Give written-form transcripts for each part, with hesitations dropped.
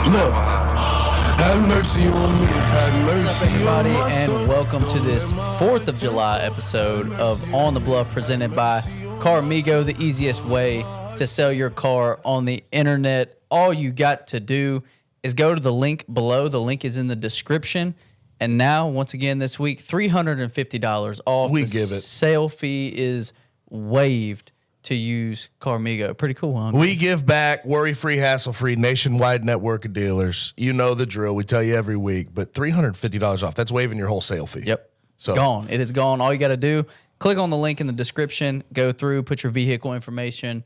Look, have mercy on me, have mercy What's up, everybody, on my and soul. welcome to this 4th of July episode of On the Bluff, presented by Carmigo, the easiest way to sell your car on the internet. All you got to do is go to the link below. The link is in the description. And now, once again, this week, $350 off. We the give it. Sale fee is waived to use Carmigo. Pretty cool, huh? We give back, worry-free, hassle-free, nationwide network of dealers. You know the drill. We tell you every week. But $350 off, that's waiving your wholesale fee. Yep. So Gone. It is gone. All you got to do, click on the link in the description, go through, put your vehicle information,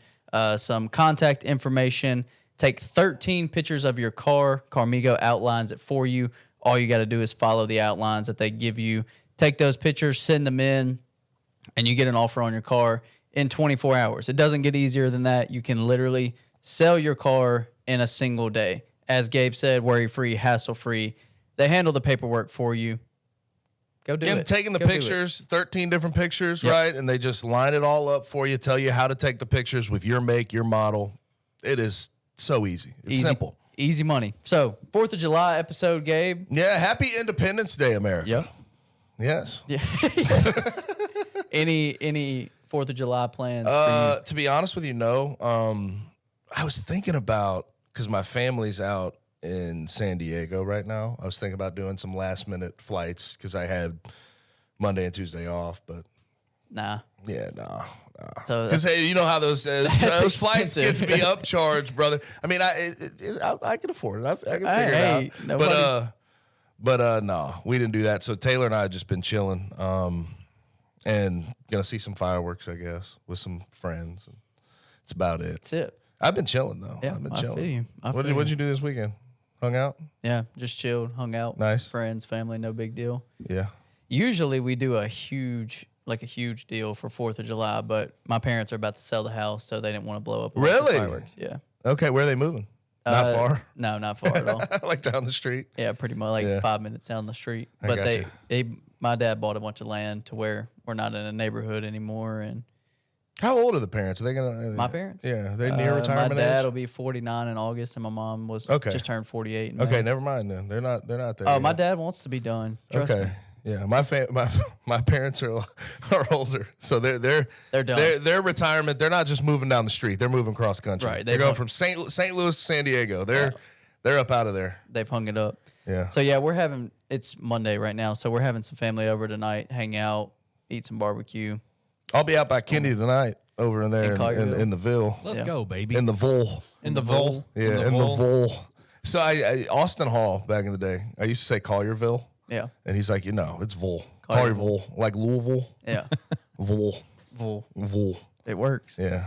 some contact information, take 13 pictures of your car. Carmigo outlines it for you. All you got to do is follow the outlines that they give you. Take those pictures, send them in, and you get an offer on your car in 24 hours. It doesn't get easier than that. You can literally sell your car in a single day. As Gabe said, worry-free, hassle-free. They handle the paperwork for you. Go do it. Taking the Go do it. pictures, 13 different pictures, Yep. right? And they just line it all up for you, tell you how to take the pictures with your make, your model. It is so easy. It's simple. Easy money. So, 4th of July episode, Gabe. Yeah, happy Independence Day, America. Yep. Yes. Yeah. Yes. Any 4th of July plans for you? To be honest with you, no. I was thinking about, because my family's out in San Diego right now, I was thinking about doing some last-minute flights because I had Monday and Tuesday off, but Nah. yeah, no. So Because hey, you know how those flights get expensive. to be upcharged, brother. I mean, I can afford it. I can figure Hey, it out. nobody's- But no, we didn't do that. So Taylor and I have just been chilling, and gonna see some fireworks, I guess, with some friends. It's about it. That's it. I've been chilling though. Yeah, I've been I chilling. feel you. What'd you do this weekend? Hung out? Yeah, just chilled, hung out. Nice. Friends, family, no big deal. Yeah. Usually we do a huge deal for 4th of July, but my parents are about to sell the house, so they didn't want to blow up a bunch of Really? fireworks. Yeah. Okay, where are they moving? Not far. No, not far at all. Like down the street. Yeah, pretty much like Yeah. 5 minutes down the street. I But got my dad bought a bunch of land to where we're not in a neighborhood anymore. And How old are the parents? Are they gonna? my parents, Yeah, they near retirement My dad age. will be 49 in August, and my mom was Okay. just turned 48. in Okay, May. never mind then. They're not there. Oh, my yet. dad wants to be done. Trust Okay. me. Yeah, my parents are older, so they're done. Their retirement. They're not just moving down the street; they're moving cross country. Right, They're they've going hung- from St. Louis to San Diego. They're up out of there. They've hung it up. Yeah. So yeah, it's Monday right now, so we're having some family over tonight, hang out, eat some barbecue. I'll be out by Kenny tonight over in there In in Collierville? the Ville, Let's Yeah. go, baby. in the Vol. In the Vol. Yeah, in the Vol. So Austin Hall back in the day, I used to say Collierville, Yeah. and he's like, it's Vol. Collierville. Collierville, like Louisville. Yeah. Vol. Vol. It works. Yeah.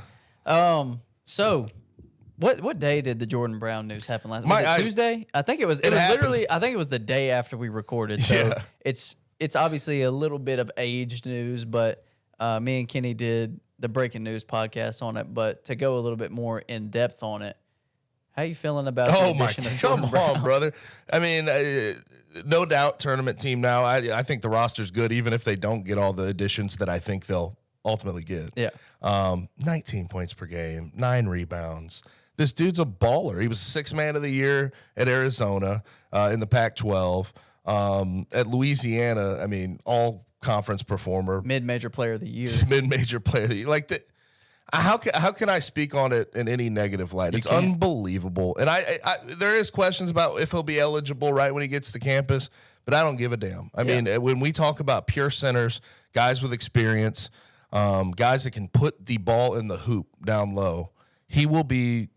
So what day did the Jordan Brown news happen last? Was My- it I- Tuesday? I think it was. It was happened. literally. I think it was the day after we recorded. So Yeah. it's obviously a little bit of aged news, but me and Kenny did the breaking news podcast on it. But to go a little bit more in depth on it, how you feeling about the Oh my! addition of Come Jordan Brown? on, brother. I mean, no doubt, tournament team now. I think the roster's good, even if they don't get all the additions that I think they'll ultimately get. Yeah. 19 points per game, 9 rebounds. This dude's a baller. He was 6th man of the year at Arizona in the Pac-12. At Louisiana, I mean, all conference performer, Mid-major player of the year. mid-major player of the year. Like how can I speak on it in any negative light? It's can't. unbelievable. And I there is questions about if he'll be eligible right when he gets to campus, but I don't give a damn. I mean, when we talk about pure centers, guys with experience, guys that can put the ball in the hoop down low, he will be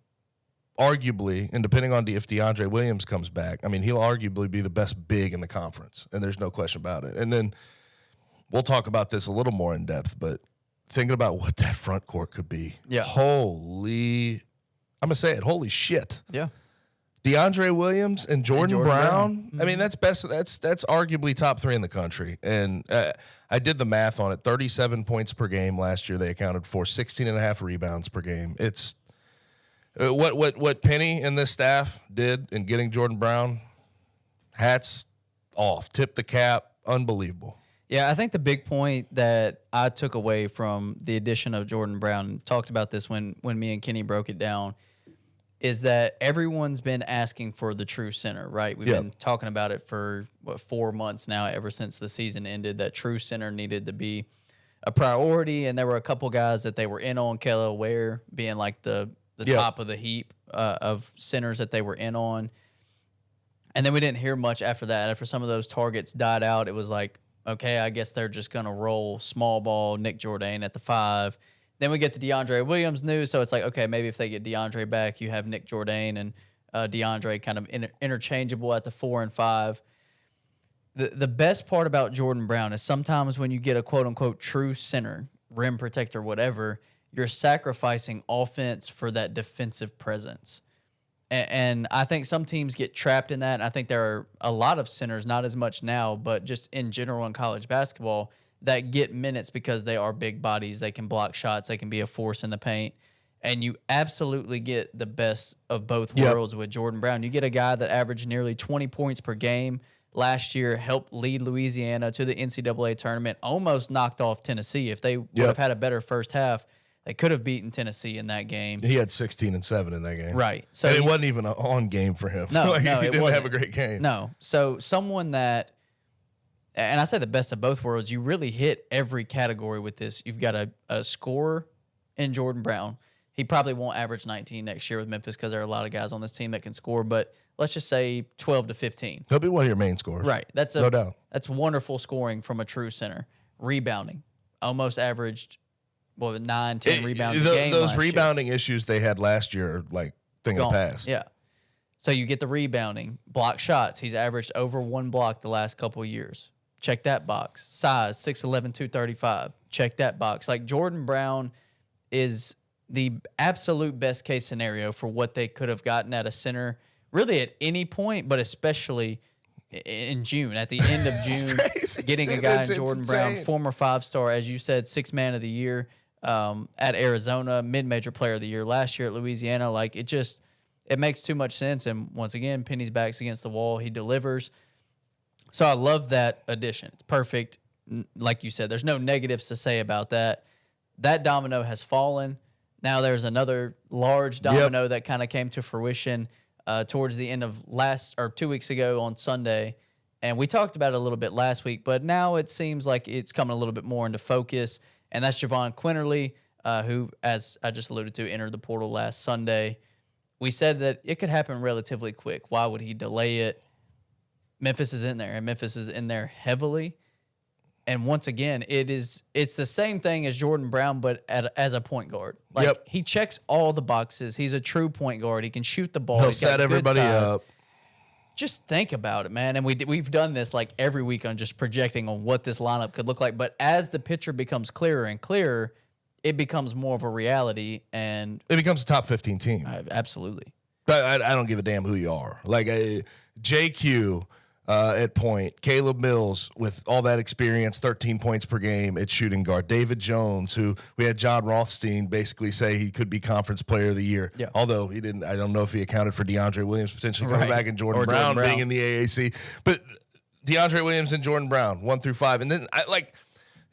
arguably, and depending on if DeAndre Williams comes back, I mean, he'll arguably be the best big in the conference, and there's no question about it. And then we'll talk about this a little more in depth, but thinking about what that front court could be. Yeah. I'm going to say it, holy shit. Yeah. DeAndre Williams and Jordan Jordan Brown. Brown. Mm-hmm. I mean, that's arguably top 3 in the country. And I did the math on it. 37 points per game last year they accounted for, 16 and a half rebounds per game. It's what Penny and this staff did in getting Jordan Brown, hats off, tip the cap, unbelievable. Yeah, I think the big point that I took away from the addition of Jordan Brown, and talked about this when me and Kenny broke it down, is that everyone's been asking for the true center, right? We've been talking about it for 4 months now, ever since the season ended, that true center needed to be a priority. And there were a couple guys that they were in on, Kelly Ware being like the top of the heap of centers that they were in on. And then we didn't hear much after that. After some of those targets died out, it was like, okay, I guess they're just going to roll small ball Nick Jourdain at the 5. Then we get the DeAndre Williams news, so it's like, okay, maybe if they get DeAndre back, you have Nick Jourdain and DeAndre kind of interchangeable at the 4 and 5. The best part about Jordan Brown is sometimes when you get a quote-unquote true center, rim protector, whatever, you're sacrificing offense for that defensive presence. And I think some teams get trapped in that. I think there are a lot of centers, not as much now, but just in general in college basketball, that get minutes because they are big bodies. They can block shots. They can be a force in the paint. And you absolutely get the best of both worlds with Jordan Brown. You get a guy that averaged nearly 20 points per game last year, helped lead Louisiana to the NCAA tournament, almost knocked off Tennessee. If they would have had a better first half, they could have beaten Tennessee in that game. He had 16 and 7 in that game. Right. So and it wasn't even an on game for him. No, he it didn't wasn't. have a great game. No. So someone that, and I say the best of both worlds, you really hit every category with this. You've got a scorer in Jordan Brown. He probably won't average 19 next year with Memphis because there are a lot of guys on this team that can score, but let's just say 12 to 15. He'll be one of your main scorers. Right. No doubt. That's wonderful scoring from a true center. Rebounding. Almost averaged 9, 10 rebounds a game. Those rebounding issues they had last year are like thing of the past. Yeah. So you get the rebounding. Block shots. He's averaged over 1 block the last couple of years. Check that box. Size, 6'11", 235. Check that box. Like, Jordan Brown is the absolute best case scenario for what they could have gotten at a center, really at any point, but especially in June, at the end of June, getting a guy in Jordan Brown, former 5-star, as you said, 6th man of the year at Arizona, mid-major player of the year last year at Louisiana. Like, it makes too much sense. And once again, Penny's back's against the wall. He delivers. So I love that addition. It's perfect. Like you said, there's no negatives to say about that. That domino has fallen. Now there's another large domino that kind of came to fruition towards the end of 2 weeks ago on Sunday. And we talked about it a little bit last week, but now it seems like it's coming a little bit more into focus. And that's Jahvon Quinerly, who, as I just alluded to, entered the portal last Sunday. We said that it could happen relatively quick. Why would he delay it? Memphis is in there, and Memphis is in there heavily. And once again, it's the same thing as Jordan Brown, but as a point guard. Like, he checks all the boxes. He's a true point guard. He can shoot the ball. He'll set everybody up. Just think about it, man. And we've done this like every week on just projecting on what this lineup could look like. But as the picture becomes clearer and clearer, it becomes more of a reality, and it becomes a top 15 team. Absolutely. I don't give a damn who you are. Like JQ. At point, Caleb Mills with all that experience, 13 points per game at shooting guard. David Jones, who we had John Rothstein basically say he could be conference player of the year. Yeah. Although he didn't, I don't know if he accounted for DeAndre Williams potentially coming back and Jordan Brown being in the AAC. But DeAndre Williams and Jordan Brown, 1 through 5. And then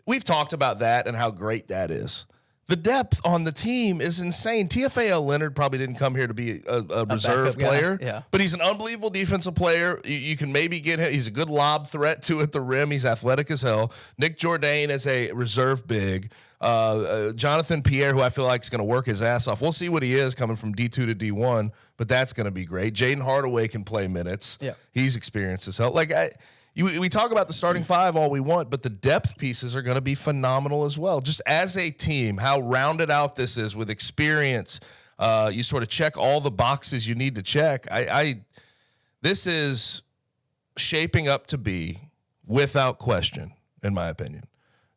we've talked about that and how great that is. The depth on the team is insane. TFAL Leonard probably didn't come here to be a reserve player, but he's an unbelievable defensive player. You can maybe get him. He's a good lob threat too at the rim. He's athletic as hell. Nick Jourdain is a reserve big. Jonathan Pierre, who I feel like is going to work his ass off. We'll see what he is coming from D2 to D1, but that's going to be great. Jaden Hardaway can play minutes. Yeah, he's experienced as hell. We talk about the starting 5 all we want, but the depth pieces are going to be phenomenal as well. Just as a team, how rounded out this is with experience. You sort of check all the boxes you need to check. This is shaping up to be, without question, in my opinion,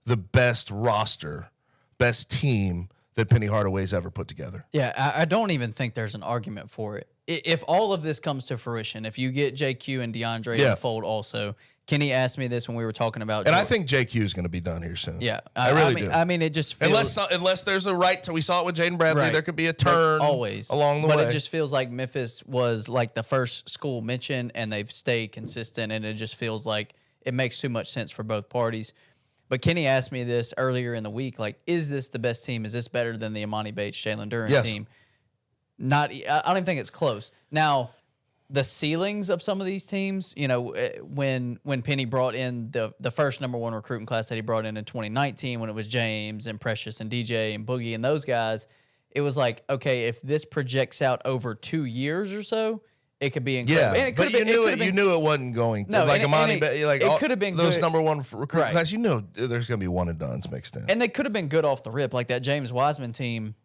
the best roster, best team that Penny Hardaway's ever put together. Yeah, I don't even think there's an argument for it. If all of this comes to fruition, if you get JQ and DeAndre in the fold also, Kenny asked me this when we were talking about And I think JQ is going to be done here soon. Yeah. I really do. I mean, it just feels... Unless there's a right to... We saw it with Jaden Bradley. There could be a turn always along the way. But it just feels like Memphis was like the first school mentioned, and they've stayed consistent, and it just feels like it makes too much sense for both parties. But Kenny asked me this earlier in the week, like, is this the best team? Is this better than the Imani Bates, Jalen Duren team? I don't even think it's close. Now, the ceilings of some of these teams, when Penny brought in the first number one recruiting class that he brought in 2019, when it was James and Precious and DJ and Boogie and those guys, it was like, okay, if this projects out over 2 years or so, it could be incredible. Yeah, but you knew it wasn't going to. No, like it could have been those good. number one recruiting class. You know, there's going to be one and dones mixed in, and they could have been good off the rip. Like that James Wiseman team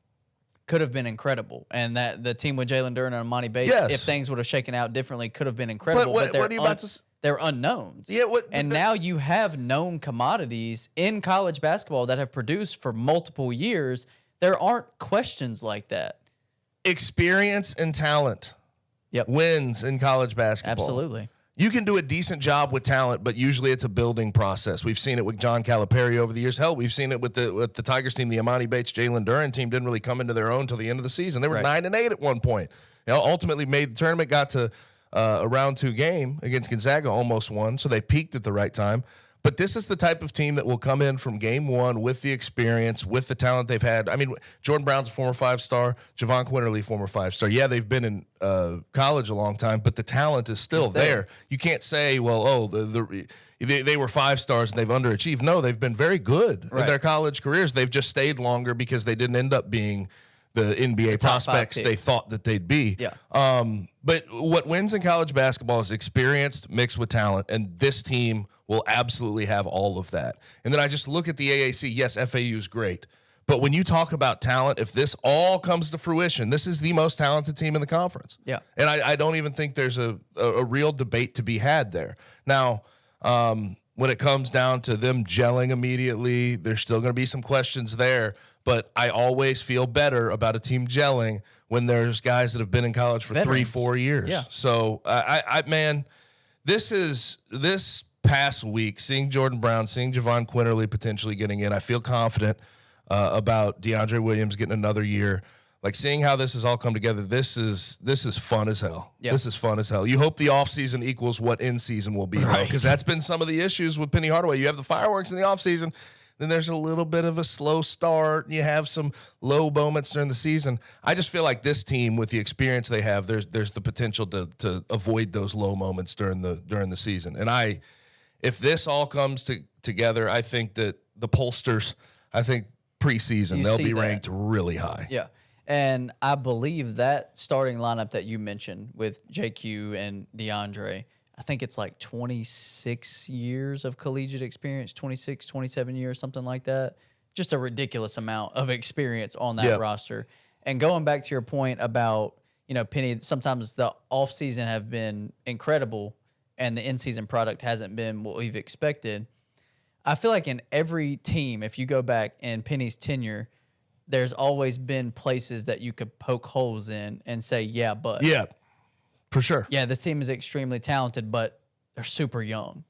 could have been incredible, and that the team with Jalen Duren and Amani Bates, if things would have shaken out differently, could have been incredible. But what are you about to? They're unknowns. Yeah, now you have known commodities in college basketball that have produced for multiple years. There aren't questions like that. Experience and talent wins in college basketball. Absolutely. You can do a decent job with talent, but usually it's a building process. We've seen it with John Calipari over the years. Hell, we've seen it with the Tigers team. The Amani Bates, Jalen Duren team didn't really come into their own until the end of the season. They were 9-8 at one point. Ultimately made the tournament, got to a round 2 game against Gonzaga, almost won, so they peaked at the right time. But this is the type of team that will come in from game one with the experience, with the talent they've had. I mean, Jordan Brown's a former 5-star, Jahvon Quinerly, former 5-star. Yeah, they've been in college a long time, but the talent is still there. You can't say, well, they were 5-stars and they've underachieved. No, they've been very good in their college careers. They've just stayed longer because they didn't end up being the NBA prospects they thought that they'd be. Yeah. But what wins in college basketball is experience mixed with talent, and this team will absolutely have all of that. And then I just look at the AAC. Yes, FAU is great. But when you talk about talent, if this all comes to fruition, this is the most talented team in the conference. Yeah. And I don't even think there's a real debate to be had there. Now, when it comes down to them gelling immediately, there's still going to be some questions there. But I always feel better about a team gelling when there's guys that have been in college for Veterans. 3-4 years. Yeah. So, man, this past week, seeing Jordan Brown, seeing Jahvon Quinerly potentially getting in, I feel confident about DeAndre Williams getting another year. Like, seeing how this has all come together, this is fun as hell. Yeah. This is fun as hell. You hope the offseason equals what in-season will be, right? Because that's been some of the issues with Penny Hardaway. You have the fireworks in the offseason, then there's a little bit of a slow start. You have some low moments during the season. I just feel like this team, with the experience they have, there's the potential to avoid those low moments during the season. And if this all comes together, I think that the pollsters, preseason, they'll be ranked really high. Yeah. And I believe that starting lineup that you mentioned with JQ and DeAndre, I think it's like 26 years of collegiate experience, 26, 27 years, something like that. Just a ridiculous amount of experience on that roster. And going back to your point about, Penny, sometimes the offseason have been incredible and the in-season product hasn't been what we've expected. I feel like in every team, if you go back in Penny's tenure, there's always been places that you could poke holes in and say, yeah, but. Yeah, for sure. Yeah, this team is extremely talented, but they're super young.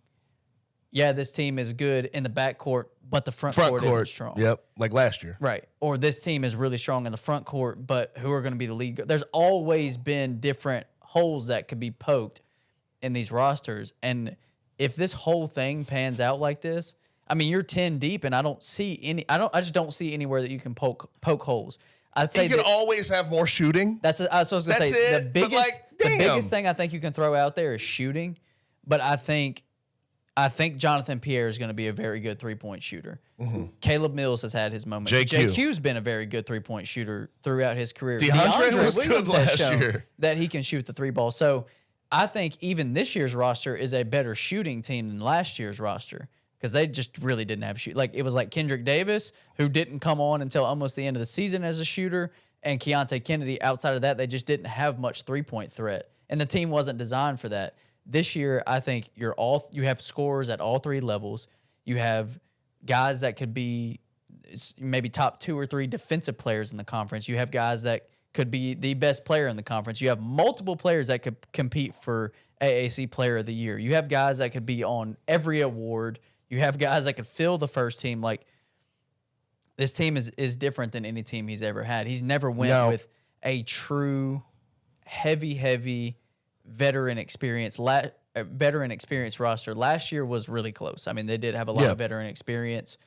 Yeah, this team is good in the backcourt, but the front court isn't strong. Yep, like last year. Right. Or this team is really strong in the front court, but who are going to be the lead? There's always been different holes that could be poked in these rosters. And if this whole thing pans out like this, I mean, you're 10 deep, and I just don't see anywhere that you can poke holes. I'd say you can always have more shooting. That's what I was going to say. The biggest thing I think you can throw out there is shooting, but I think Jonathan Pierre is going to be a very good three-point shooter. Mm-hmm. Caleb Mills has had his moments. JQ's been a very good three-point shooter throughout his career. DeAndre was Williams good has last shown year that he can shoot the three ball. So I think even this year's roster is a better shooting team than last year's roster, because they just really didn't have shoot. Like, it was like Kendrick Davis, who didn't come on until almost the end of the season as a shooter, and Keontae Kennedy. Outside of that, they just didn't have much three-point threat, and the team wasn't designed for that. This year, I think you have scorers at all three levels. You have guys that could be maybe top 2 or 3 defensive players in the conference. You have guys that could be the best player in the conference. You have multiple players that could compete for AAC Player of the Year. You have guys that could be on every award. You have guys that could fill the first team. Like, this team is different than any team he's ever had. He's never went with a true heavy veteran experience roster. Last year was really close. I mean, they did have a lot of veteran experience,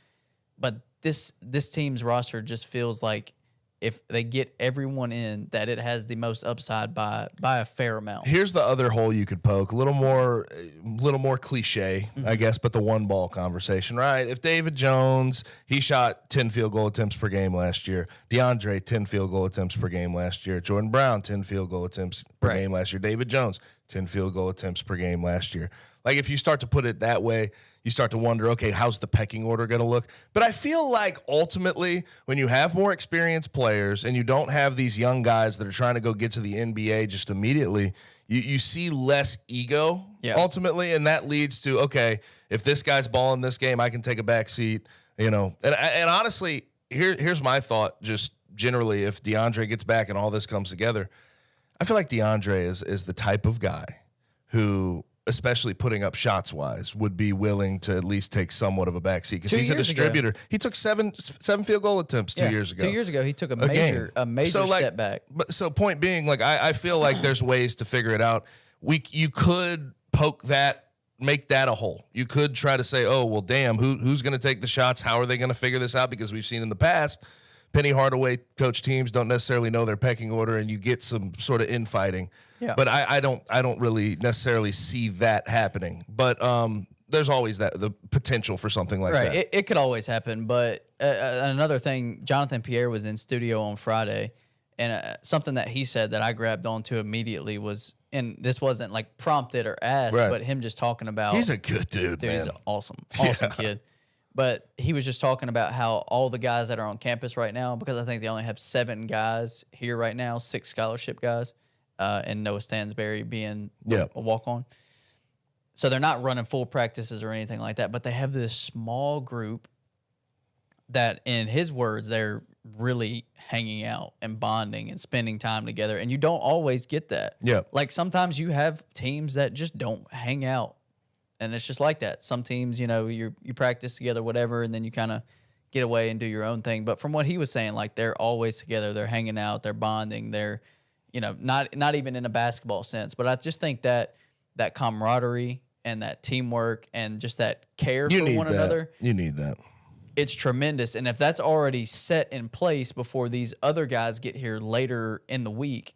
but this team's roster just feels like if they get everyone in, that it has the most upside by a fair amount. Here's the other hole you could poke, a little more cliche, I guess, but the one ball conversation, right? If David Jones, he shot 10 field goal attempts per game last year. DeAndre, 10 field goal attempts per game last year. Jordan Brown, 10 field goal attempts per game last year. David Jones, 10 field goal attempts per game last year. Like, if you start to put it that way, you start to wonder, okay, how's the pecking order going to look? But I feel like ultimately, when you have more experienced players and you don't have these young guys that are trying to go get to the NBA just immediately, you see less ego ultimately, and that leads to, okay, if this guy's balling this game, I can take a back seat, you know. And honestly, here's my thought, just generally, if DeAndre gets back and all this comes together, I feel like DeAndre is the type of guy who, especially putting up shots wise, would be willing to at least take somewhat of a backseat because he's a distributor. He took seven field goal attempts 2 years ago. 2 years ago, he took a major step back. But so point being, like, I feel like there's ways to figure it out. You could poke that, make that a hole. You could try to say, oh, well, damn, who's going to take the shots? How are they going to figure this out? Because we've seen in the past, Penny Hardaway coach teams don't necessarily know their pecking order, and you get some sort of infighting. Yeah. But I don't really necessarily see that happening. But there's always the potential for something like that. It could always happen. But another thing, Jonathan Pierre was in studio on Friday, and something that he said that I grabbed onto immediately was, and this wasn't like prompted or asked, but him just talking about. He's a good dude, man. He's an awesome kid. But he was just talking about how all the guys that are on campus right now, because I think they only have 7 guys here right now, 6 scholarship guys, and Noah Stansberry being a walk-on. So they're not running full practices or anything like that, but they have this small group that, in his words, they're really hanging out and bonding and spending time together. And you don't always get that. Yeah. Like, sometimes you have teams that just don't hang out. And it's just like that. Some teams, you know, you practice together, whatever, and then you kind of get away and do your own thing. But from what he was saying, like, they're always together. They're hanging out. They're bonding. They're, you know, not even in a basketball sense. But I just think that camaraderie and that teamwork and just that care for one another. You need that. It's tremendous. And if that's already set in place before these other guys get here later in the week,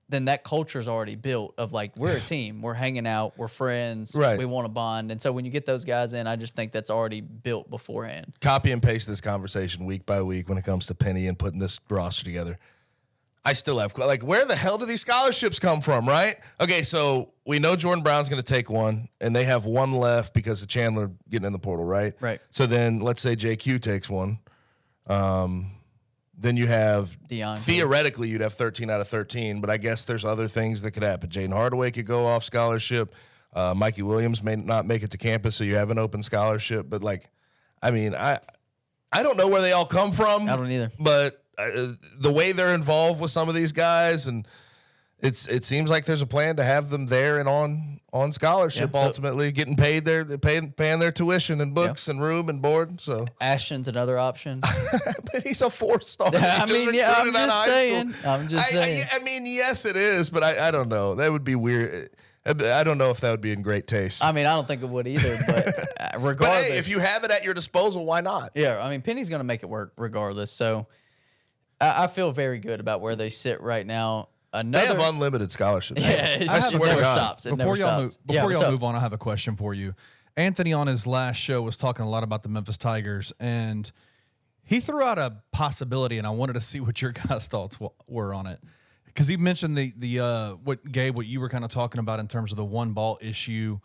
then that culture is already built of, like, we're a team, we're hanging out, we're friends, we want to bond. And so when you get those guys in, I just think that's already built beforehand. Copy and paste this conversation week by week when it comes to Penny and putting this roster together. I still have, like, where the hell do these scholarships come from, right? Okay, so we know Jordan Brown's going to take one, and they have one left because of Chandler getting in the portal, right? Right. So then let's say JQ takes one. Then you have, theoretically, you'd have 13 out of 13, but I guess there's other things that could happen. Jaden Hardaway could go off scholarship. Mikey Williams may not make it to campus, so you have an open scholarship. But, like, I mean, I don't know where they all come from. I don't either. But the way they're involved with some of these guys, and it seems like there's a plan to have them there and on scholarship, ultimately getting paid paying their tuition and books and room and board. So Ashton's another option. But he's a 4-star. I'm just saying. I mean, yes, it is, but I don't know. That would be weird. I don't know if that would be in great taste. I mean, I don't think it would either, but regardless. But hey, if you have it at your disposal, why not? Yeah, I mean, Penny's going to make it work regardless. So I feel very good about where they sit right now. They have unlimited scholarships. Yeah, I swear to God. Stops. Before y'all move on, I have a question for you. Anthony on his last show was talking a lot about the Memphis Tigers, and he threw out a possibility, and I wanted to see what your guys' thoughts were on it. Because he mentioned what you were kind of talking about in terms of the one ball issue,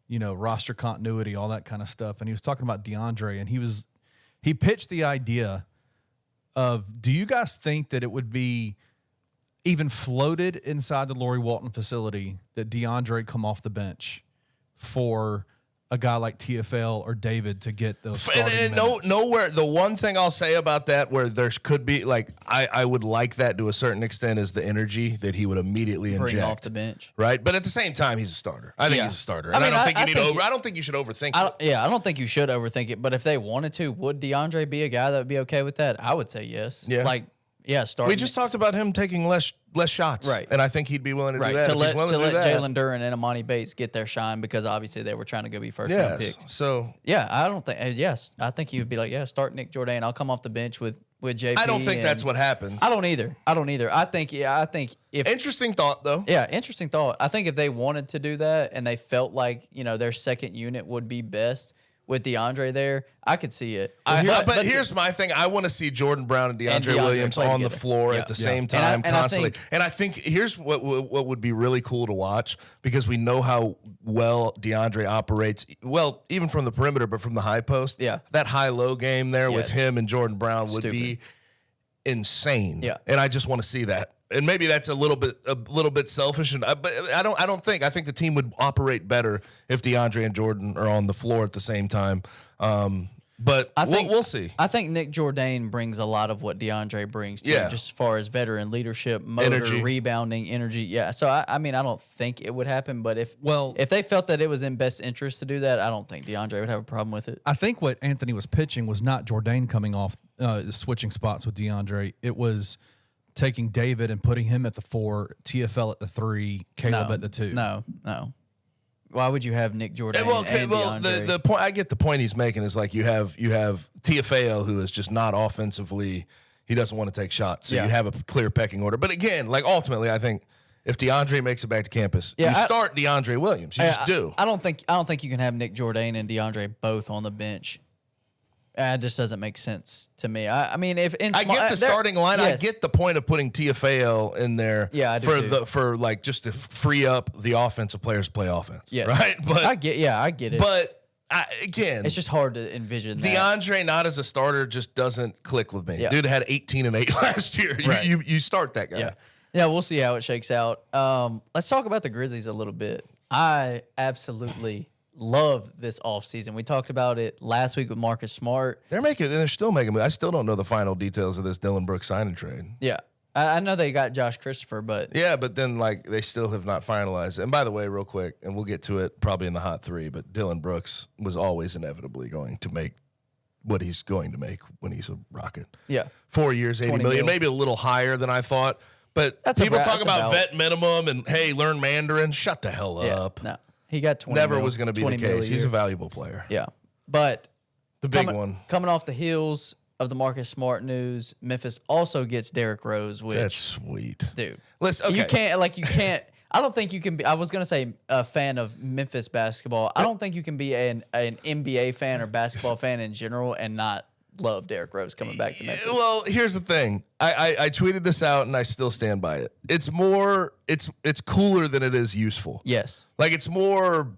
you know, roster continuity, all that kind of stuff. And he was talking about DeAndre, and he pitched the idea of, do you guys think that it would be even floated inside the Laurie Walton facility that DeAndre come off the bench for a guy like TFL or David to get those starting minutes? Nowhere. The one thing I'll say about that, where there could be, like, I would like that to a certain extent, is the energy that he would immediately inject. Bring off the bench. Right? But at the same time, he's a starter. I think he's a starter. And I don't think you should overthink it. Yeah, I don't think you should overthink it. But if they wanted to, would DeAndre be a guy that would be okay with that? I would say yes. Yeah. Starting. We just talked about him taking less shots. Right. And I think he'd be willing to do that. To let Jalen Duren and Amani Bates get their shine, because obviously they were trying to go be first-round picks. So, yeah, I think he would be like, start Nick Jordan. I'll come off the bench with with JP. I don't think that's what happens. I don't either. I think if Interesting thought, though. Yeah, interesting thought. I think if they wanted to do that and they felt like, their second unit would be best with DeAndre there, I could see it. But here's my thing. I want to see Jordan Brown and DeAndre Williams on the floor at the same time constantly. And I think here's what would be really cool to watch, because we know how well DeAndre operates, well, even from the perimeter, but from the high post. Yeah. That high-low game there with him and Jordan Brown would be insane. Yeah. And I just want to see that. And maybe that's a little bit selfish, but I think the team would operate better if DeAndre and Jordan are on the floor at the same time. But we'll see. I think Nick Jourdain brings a lot of what DeAndre brings to him, just as far as veteran leadership, motor, energy, rebounding, energy. Yeah. So I don't think it would happen, but if they felt that it was in best interest to do that, I don't think DeAndre would have a problem with it. I think what Anthony was pitching was not Jourdain coming off switching spots with DeAndre. It was taking David and putting him at the 4, TFL at the 3, Caleb at the 2. No. Why would you have Nick Jourdain and DeAndre? The point, I get the point he's making is like you have TFAO, who is just not offensively, he doesn't want to take shots. So you have a clear pecking order. But again, like ultimately, I think if DeAndre makes it back to campus, you start DeAndre Williams. You just do. I don't think you can have Nick Jourdain and DeAndre both on the bench. It just doesn't make sense to me. I mean, I get the starting line. Yes. I get the point of putting TFAO in there. Yeah, I do for just to free up the offensive players to play offense. Yes. Right. But I get it. But again, it's just hard to envision that. DeAndre not as a starter just doesn't click with me. Yeah. Dude had 18 and 8 last year. Right. You start that guy. Yeah. We'll see how it shakes out. Let's talk about the Grizzlies a little bit. I absolutely love this offseason. We talked about it last week with Marcus Smart. They're still making moves. I still don't know the final details of this Dillon Brooks signing trade. Yeah. I know they got Josh Christopher, but but then they still have not finalized. And by the way, real quick, and we'll get to it probably in the hot 3, but Dillon Brooks was always inevitably going to make what he's going to make when he's a Rocket. Yeah. 4 years, $80 million, maybe a little higher than I thought. But people talk about vet minimum and hey, learn Mandarin. Shut the hell up. No. He got 20 Never was going to be the case. He's a valuable player. Yeah. But the big one. Coming off the heels of the Marcus Smart news, Memphis also gets Derrick Rose, which that's sweet. Dude. Listen, okay. You can't I don't think you can be I was going to say a fan of Memphis basketball. I don't think you can be an NBA fan or basketball fan in general and not love Derrick Rose coming back to Memphis. Well, here's the thing. I tweeted this out and I still stand by it. It's cooler than it is useful. Yes. Like it's more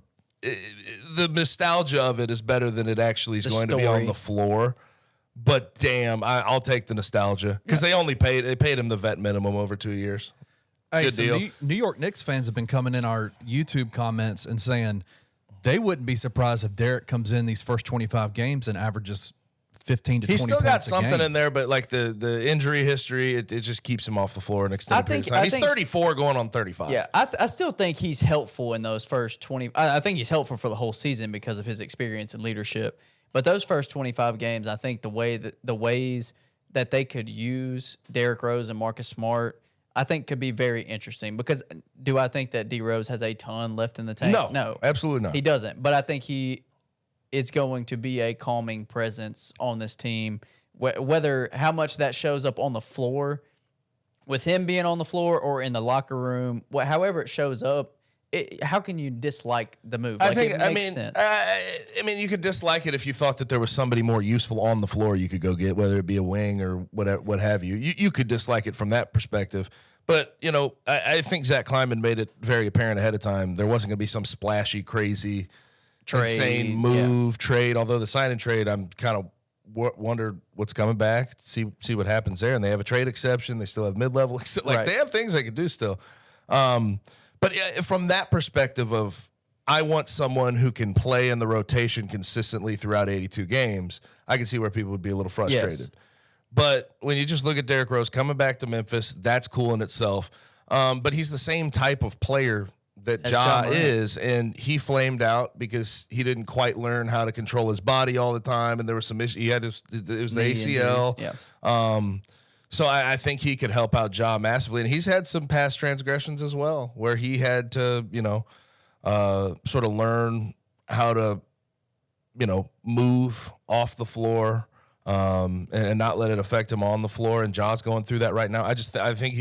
the nostalgia of it is better than it actually is going to be on the floor. But damn, I'll take the nostalgia because they paid him the vet minimum over 2 years. Hey, good deal. New York Knicks fans have been coming in our YouTube comments and saying they wouldn't be surprised if Derrick comes in these first 25 games and averages 15 to 20 points a game. He's still got something in there, but like the injury history, it just keeps him off the floor an extended period of time. He's 34 going on 35. Yeah, I still think he's helpful in those first 20. I think he's helpful for the whole season because of his experience and leadership. But those first 25 games, I think the ways that they could use Derrick Rose and Marcus Smart, I think could be very interesting. Because do I think that D Rose has a ton left in the tank? No, absolutely not. He doesn't. But I think he is going to be a calming presence on this team. Whether how much that shows up on the floor, with him being on the floor or in the locker room, however it shows up. How can you dislike the move? Like, it makes sense. I mean, you could dislike it if you thought that there was somebody more useful on the floor you could go get, whether it be a wing or whatever, what have you. You could dislike it from that perspective. But, I think Zach Kleiman made it very apparent ahead of time. There wasn't going to be some splashy, crazy, insane move, trade. Although the sign and trade, I'm kind of wondered what's coming back, see what happens there. And they have a trade exception. They still have mid-level. They have things they could do still. But from that perspective of I want someone who can play in the rotation consistently throughout 82 games, I can see where people would be a little frustrated. Yes. But when you just look at Derrick Rose coming back to Memphis, that's cool in itself. But he's the same type of player that Ja is, and he flamed out because he didn't quite learn how to control his body all the time, and there was some issues. It was the ACL. Yeah. So I think he could help out Ja massively. And he's had some past transgressions as well where he had to, sort of learn how to, move off the floor. and not let it affect him on the floor. And Ja's going through that right now. I think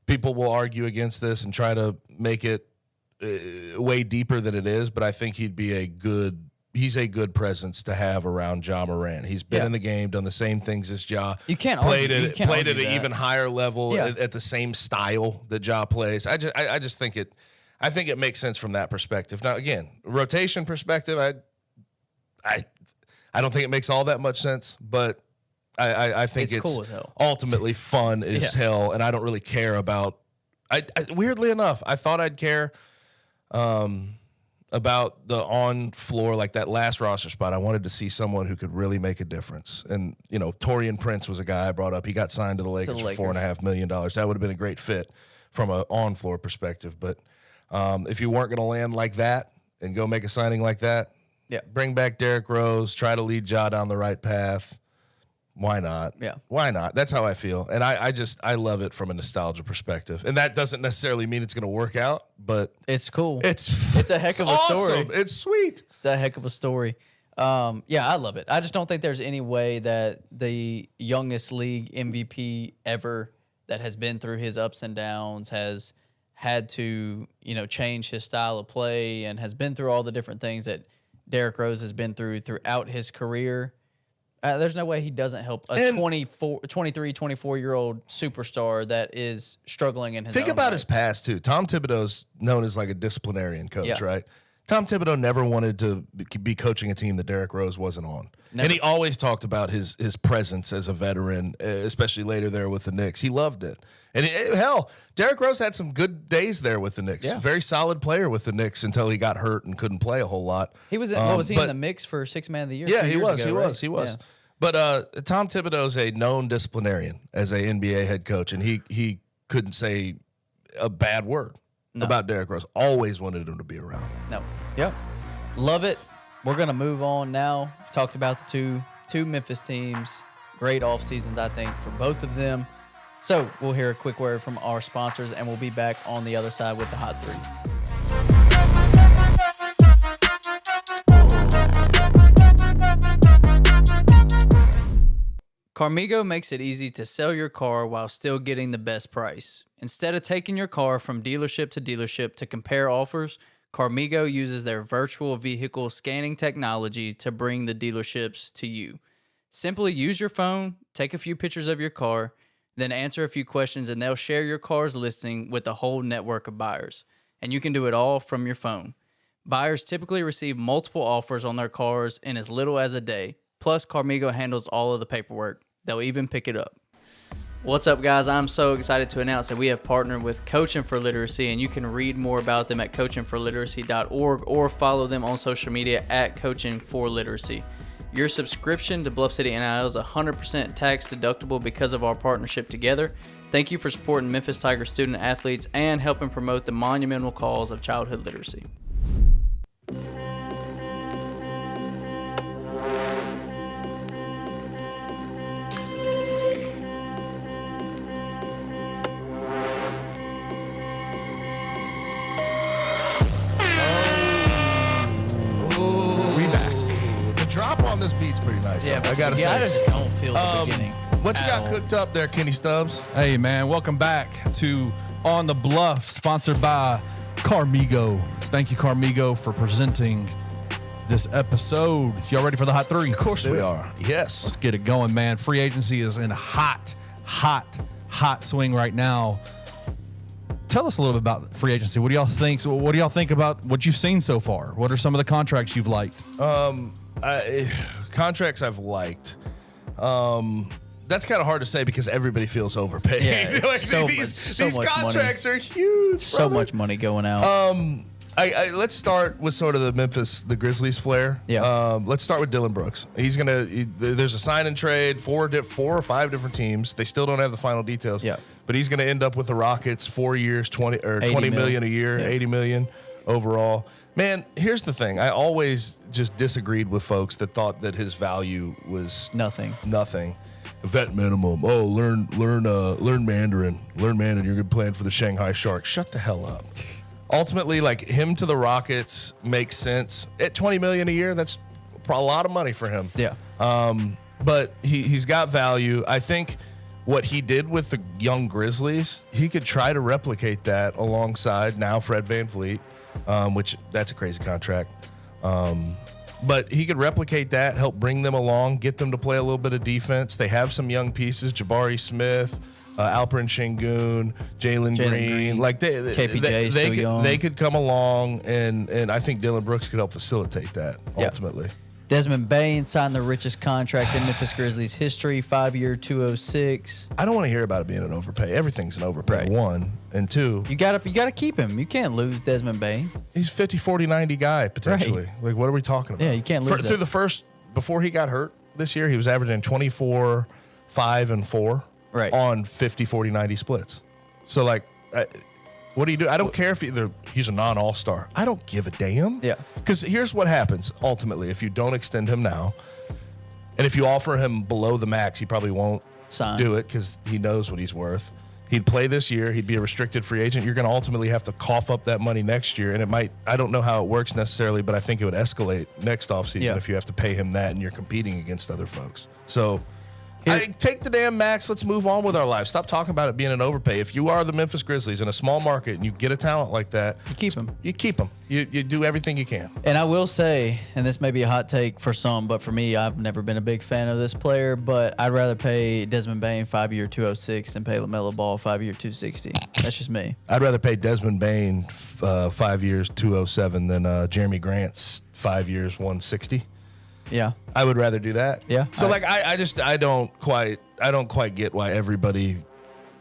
people will argue against this and try to make it way deeper than it is, but I think he's a good presence to have around Ja Morant. He's been in the game, done the same things as Ja. You can't played argue, at an even higher level at the same style that Ja plays. I just think it makes sense from that perspective. Now again, rotation perspective, I don't think it makes all that much sense, but I think it's cool as hell. Ultimately fun as hell, and I don't really care about. Weirdly enough, I thought I'd care about the on floor, like that last roster spot. I wanted to see someone who could really make a difference, and Taurean Prince was a guy I brought up. He got signed to the Lakers for $4.5 million. That would have been a great fit from an on floor perspective. But if you weren't going to land like that and go make a signing like that, bring back Derrick Rose, try to lead Ja down the right path. Why not? Yeah. Why not? That's how I feel. And I love it from a nostalgia perspective. And that doesn't necessarily mean it's going to work out, but it's cool. It's a heck of a awesome. story. It's sweet. It's a heck of a story. I love it. I just don't think there's any way that the youngest league MVP ever that has been through his ups and downs has had to, change his style of play and has been through all the different things that Derrick Rose has been throughout his career. There's no way he doesn't help a 23, 24-year-old superstar that is struggling in his Think own about right. his past, too. Tom Thibodeau's known as like a disciplinarian coach, right? Tom Thibodeau never wanted to be coaching a team that Derrick Rose wasn't on. Never. And he always talked about his presence as a veteran, especially later there with the Knicks. He loved it. And hell, Derrick Rose had some good days there with the Knicks. Yeah. Very solid player with the Knicks until he got hurt and couldn't play a whole lot. He was in the mix for Sixth Man of the Year? Yeah, he was. Yeah. But Tom Thibodeau's a known disciplinarian as a NBA head coach, and he couldn't say a bad word about Derrick Rose. Always wanted him to be around. No. Yep. Love it. We're going to move on now. We've talked about the two Memphis teams. Great off seasons, I think, for both of them. So we'll hear a quick word from our sponsors, and we'll be back on the other side with the Hot 3. Carmigo makes it easy to sell your car while still getting the best price. Instead of taking your car from dealership to compare offers, Carmigo uses their virtual vehicle scanning technology to bring the dealerships to you. Simply use your phone, take a few pictures of your car, then answer a few questions, and they'll share your car's listing with a whole network of buyers. And you can do it all from your phone. Buyers typically receive multiple offers on their cars in as little as a day. Plus, Carmigo handles all of the paperwork. They'll even pick it up. What's up, guys? I'm so excited to announce that we have partnered with Coaching for Literacy, and you can read more about them at coachingforliteracy.org or follow them on social media at Coaching for Literacy. Your subscription to Bluff City NIL is 100% tax deductible because of our partnership together. Thank you for supporting Memphis Tiger student athletes and helping promote the monumental cause of childhood literacy. Drop on this beat's pretty nice. Yeah, I gotta say. I just don't feel the beginning. What you got cooked up there, Kenny Stubbs? Hey, man, welcome back to On the Bluff, sponsored by Carmigo. Thank you, Carmigo, for presenting this episode. Y'all ready for the Hot 3? Of course we are. Yes. Let's get it going, man. Free agency is in hot swing right now. Tell us a little bit about free agency. What do y'all think? So what do y'all think about what you've seen so far? What are some of the contracts you've liked? Contracts I've liked. That's kind of hard to say because everybody feels overpaid. Yeah, these contracts are huge. So much money going out. Let's start with sort of the Grizzlies flair. Yeah. Let's start with Dillon Brooks. There's a sign and trade, four or five different teams. They still don't have the final details. Yeah. But he's going to end up with the Rockets 4 years, 20 million a year, 80 million overall. Man, here's the thing. I always just disagreed with folks that thought that his value was Nothing. Vet minimum. Oh, learn Mandarin. Learn Mandarin. You're good playing for the Shanghai Sharks. Shut the hell up. Ultimately, like him to the Rockets makes sense. At $20 million a year, that's a lot of money for him. Yeah. but he's got value. I think what he did with the young Grizzlies, he could try to replicate that alongside now Fred VanVleet, which that's a crazy contract. But he could replicate that, help bring them along, get them to play a little bit of defense. They have some young pieces, Jabari Smith, Alperen Şengün, Jalen Green. Like KPJ still young. They could come along, and I think Dylan Brooks could help facilitate that ultimately. Desmond Bane signed the richest contract in Memphis Grizzlies history, 5-year, $206. I don't want to hear about it being an overpay. Everything's an overpay. Right. One and two. You gotta keep him. You can't lose Desmond Bane. He's 50, 40, 90 guy potentially. Right. Like, what are we talking about? Yeah, you can't lose through the first, before he got hurt this year, he was averaging 24, 5, and 4 on 50, 40, 90 splits. So, like, what do you do? I don't care if he's a non-all-star. I don't give a damn. Yeah. Because here's what happens, ultimately, if you don't extend him now, and if you offer him below the max, he probably won't do it because he knows what he's worth. He'd play this year. He'd be a restricted free agent. You're going to ultimately have to cough up that money next year, and it might – I don't know how it works necessarily, but I think it would escalate next offseason if you have to pay him that and you're competing against other folks. So – take the damn max. Let's move on with our lives. Stop talking about it being an overpay. If you are the Memphis Grizzlies in a small market and you get a talent like that, you keep him. You keep him. You do everything you can. And I will say, and this may be a hot take for some, but for me, I've never been a big fan of this player, but I'd rather pay Desmond Bane 5-year, $206 than pay LaMelo Ball 5-year, $260. That's just me. I'd rather pay Desmond Bane 5 years, $207 than Jeremy Grant's 5 years, $160. Yeah, I would rather do that. Yeah. So I don't quite get why everybody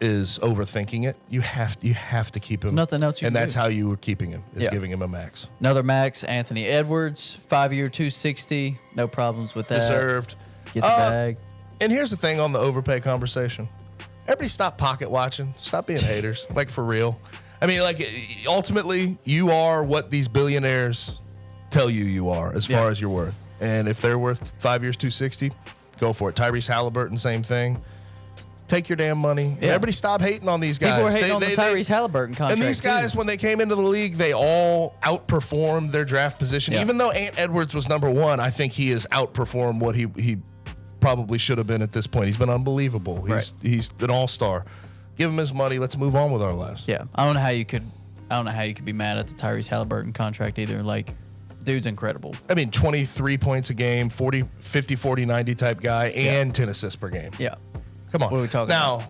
is overthinking it. You have to keep him. There's nothing else you and can that's do. how you were keeping him, is giving him a max. Another max, Anthony Edwards, 5-year, $260. No problems with that. Deserved. Get the bag. And here's the thing on the overpay conversation. Everybody stop pocket watching. Stop being haters. Like, for real. I mean, like, ultimately, you are what these billionaires tell you are as far as you're worth. And if they're worth 5 years, $260, go for it. Tyrese Halliburton, same thing. Take your damn money. Yeah. Everybody stop hating on these guys. People were hating on the Tyrese Halliburton contract. And these guys, when they came into the league, they all outperformed their draft position. Yeah. Even though Ant Edwards was number one, I think he has outperformed what he probably should have been at this point. He's been unbelievable. He's an all-star. Give him his money. Let's move on with our lives. Yeah. I don't know how you could be mad at the Tyrese Halliburton contract either. Like, dude's incredible. I mean, 23 points a game, 50, 40, 90 type guy, and 10 assists per game. Yeah. Come on. What are we talking about? Now,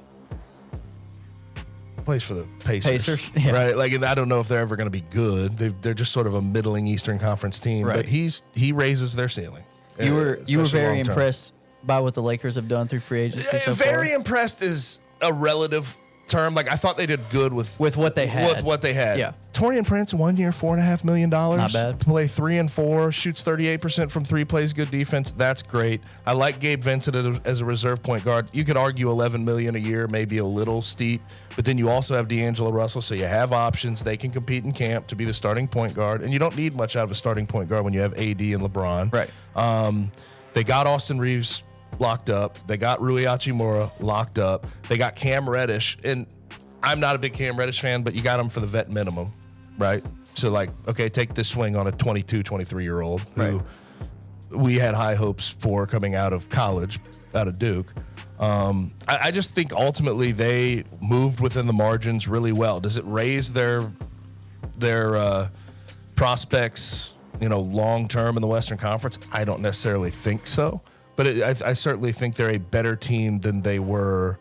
plays for the Pacers. Yeah. Right? Like, I don't know if they're ever going to be good. They're just sort of a middling Eastern Conference team. Right. But he raises their ceiling. You were very impressed by what the Lakers have done through free agency so far? Very impressed is a relative term. Like, I thought they did good with what they had. With what they had. Yeah. Torian Prince, 1 year, $4.5 million. Not bad. Play 3 and 4, shoots 38% from three, plays good defense. That's great. I like Gabe Vincent as a reserve point guard. You could argue $11 million a year, maybe a little steep, but then you also have D'Angelo Russell, so you have options. They can compete in camp to be the starting point guard, and you don't need much out of a starting point guard when you have AD and LeBron. Right. They got Austin Reeves locked up. They got Rui Hachimura locked up. They got Cam Reddish, and I'm not a big Cam Reddish fan, but you got him for the vet minimum, right? So, like, okay, take this swing on a 22, 23-year-old who we had high hopes for coming out of college, out of Duke. I just think ultimately they moved within the margins really well. Does it raise their prospects, long-term in the Western Conference? I don't necessarily think so. But I certainly think they're a better team than they were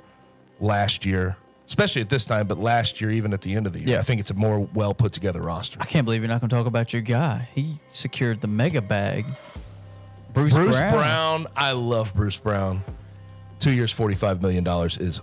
last year. Especially at this time, but last year, even at the end of the year. Yeah. I think it's a more well put together roster. I can't believe you're not going to talk about your guy. He secured the mega bag. Bruce Brown. I love Bruce Brown. 2 years, $45 million is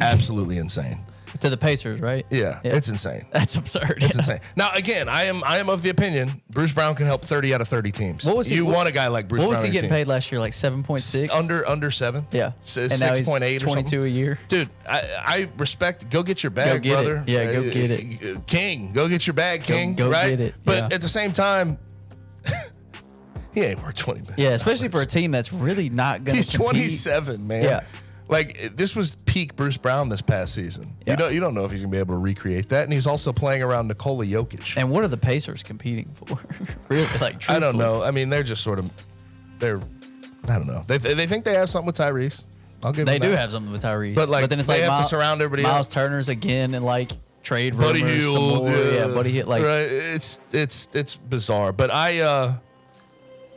absolutely insane. To the Pacers, right? Yeah, it's insane. That's absurd. It's insane. Now, again, I am of the opinion Bruce Brown can help 30 out of 30 teams. What was he? You want a guy like Bruce Brown? What was he getting paid last year? Like 7.6? Under 7. Yeah. And now he's 6.8 or 22 a year. Dude, I respect. Go get your bag, go get brother. It. Yeah, go get it. King, go get your bag, King. Go right? get it. But at the same time, he ain't worth $20 million. Yeah, especially for a team that's really not going to He's 27, man. Yeah. Like, this was peak Bruce Brown this past season. Yeah. You don't know if he's going to be able to recreate that. And he's also playing around Nikola Jokic. And what are the Pacers competing for? Really, like, truthfully. I don't know. I mean, they're just sort of, they're I don't know. They think they have something with Tyrese. I'll give They them do that. have something with Tyrese. But, like, then it's they like have to surround everybody Miles else. Turner's again and like trade rumors. Buddy Hield, some more. Yeah, Buddy Hield. Like, right. It's bizarre. But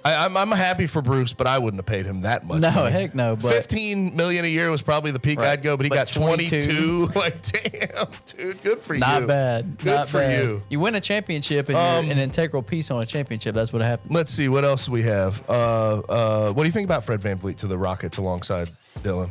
I'm happy for Bruce, but I wouldn't have paid him that much. no, money. heck no. But $15 million a year was probably the peak Right. I'd go, but he But got 22. 22. Like, damn, dude, good for you. not bad. Good not for bad. you. You win a championship and you're an integral piece on a championship. That's what happened. Let's see what else we have. What do you think about Fred VanVleet to the Rockets alongside Dylan?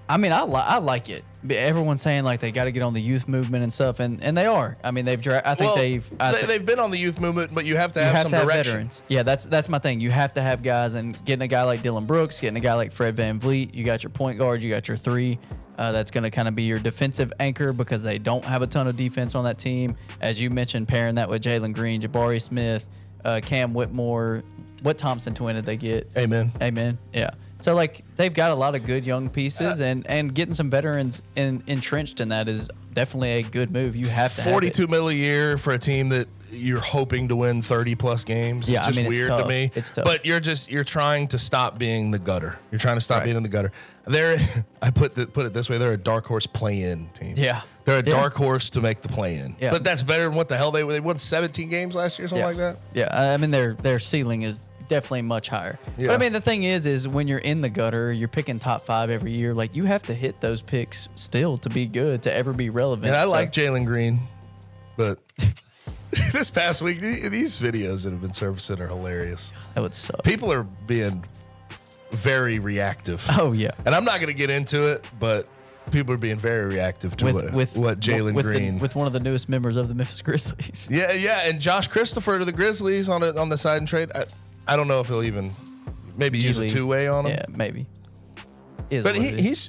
I mean, I like it. Everyone's saying like they got to get on the youth movement and stuff, and they are. I mean, I think they've been on the youth movement, but you have to have some direction. veterans. Yeah, that's my thing. You have to have guys, and getting a guy like Dylan Brooks, getting a guy like Fred VanVleet. You got your point guard, you got your three. That's going to kind of be your defensive anchor because they don't have a ton of defense on that team. As you mentioned, pairing that with Jalen Green, Jabari Smith, Cam Whitmore. What Thompson twin did they get? Amen. Yeah. So like they've got a lot of good young pieces, and getting some veterans entrenched in that is definitely a good move. You have to have $42 million a year for a team that you're hoping to win 30 plus games. Yeah, it's just I mean, it's weird tough. to me. It's tough. But you're trying to stop being the gutter. You're trying to stop Right. being in the gutter. I put it this way: they're a dark horse play-in team. Yeah. They're a Yeah. dark horse to make the play-in. Yeah. But that's better than what the hell they won 17 games last year, something like that. Yeah, I mean their ceiling is definitely much higher. Yeah. But I mean the thing is when you're in the gutter, you're picking top 5 every year. Like you have to hit those picks still to be good, to ever be relevant. And I So- like Jalen Green, but this past week these videos that have been surfacing are hilarious. that would suck. People are being very reactive. Oh yeah. And I'm not going to get into it, but people are being very reactive to what Jalen Green. with one of the newest members of the Memphis Grizzlies. Yeah, and Josh Christopher to the Grizzlies on the side and trade. I don't know if he'll even maybe use a two-way on him. Yeah, maybe. Is But what it is.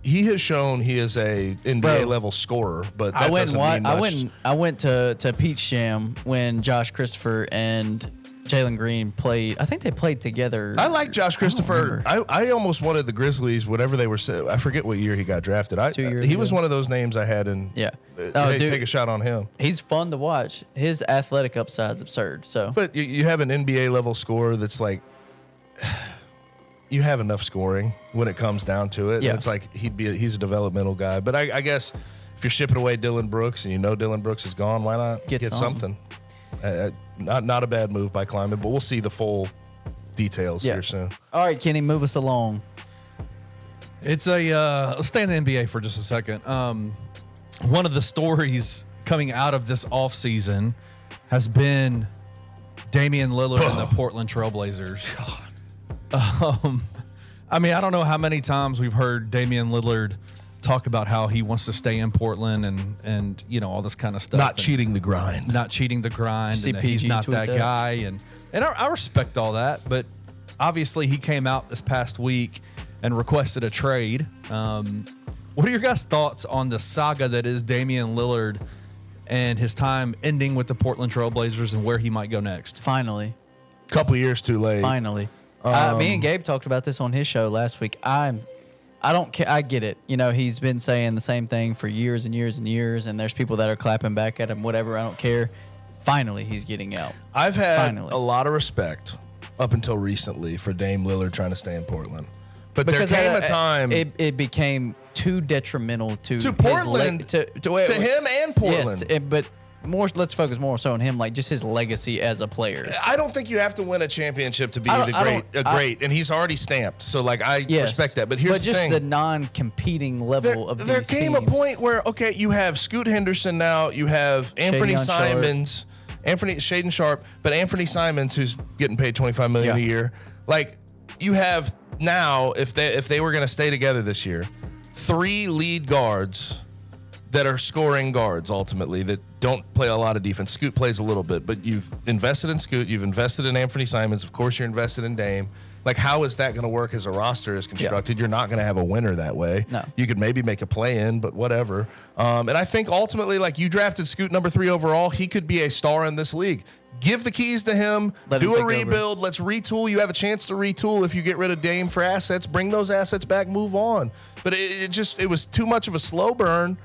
he has shown he is a NBA Bro, level scorer, but that doesn't mean much. I went to Peach Jam when Josh Christopher and Jalen Green played. I think they played together. I like Josh Christopher. remember. I almost wanted the Grizzlies, whatever they were. I forget what year he got drafted. 2 years he was ago. one of those names I had in. Yeah. Hey, Dude, take a shot on him. he's fun to watch. His athletic upside's absurd. So But you have an NBA level scorer that's like, you have enough scoring when it comes down to it. Yeah. It's like he's a developmental guy. But I guess if you're shipping away Dylan Brooks and you know Dylan Brooks is gone, why not Get something? Not a bad move by Kleiman, but we'll see the full details Yeah. here soon. all right, Kenny, move us along. It's let's stay in the NBA for just a second. One of the stories coming out of this offseason has been Damian Lillard and the Portland Trailblazers. I mean, I don't know how many times we've heard Damian Lillard talk about how he wants to stay in Portland and you know all this kind of stuff. Not And cheating the grind. not cheating the grind, and that he's CPG not tweet that that. guy, and I respect all that, but obviously he came out this past week and requested a trade. What are your guys' thoughts on the saga that is Damian Lillard and his time ending with the Portland Trailblazers and where he might go next? Finally. Couple years too late. Finally. Me and Gabe talked about this on his show last week. I don't care. I get it. You know, he's been saying the same thing for years and years and years, and there's people that are clapping back at him, whatever. I don't care. Finally, he's getting out. I've had Finally. a lot of respect up until recently for Dame Lillard trying to stay in Portland. But Because there came a time it became too detrimental to his Portland, to him and Portland. Yes, but let's focus more so on him, like just his legacy as a player. I don't think you have to win a championship to be I don't- great, and he's already stamped. So like I respect that. But here's the just thing: the non-competing level of there these came teams. a point where you have Scoot Henderson now, you have Anthony Shadon Sharp. Simons, Shaden Sharp, but Anthony Simons who's getting paid $25 million a Yeah. year. Like you have now, if they were going to stay together this year, 3 lead guards that are scoring guards ultimately that don't play a lot of defense. Scoot plays a little bit, but you've invested in Scoot, you've invested in Anthony Simons, of course you're invested in Dame. Like how is that going to work as a roster is constructed? You're not going to have a winner that way. No. You could maybe make a play in, but whatever. And I think ultimately, like you drafted Scoot number 3 overall, he could be a star in this league. Give the keys to him, Let him do a take over. rebuild, let's retool. You have a chance to retool if you get rid of Dame for assets, bring those assets back, move on. But it was too much of a slow burn.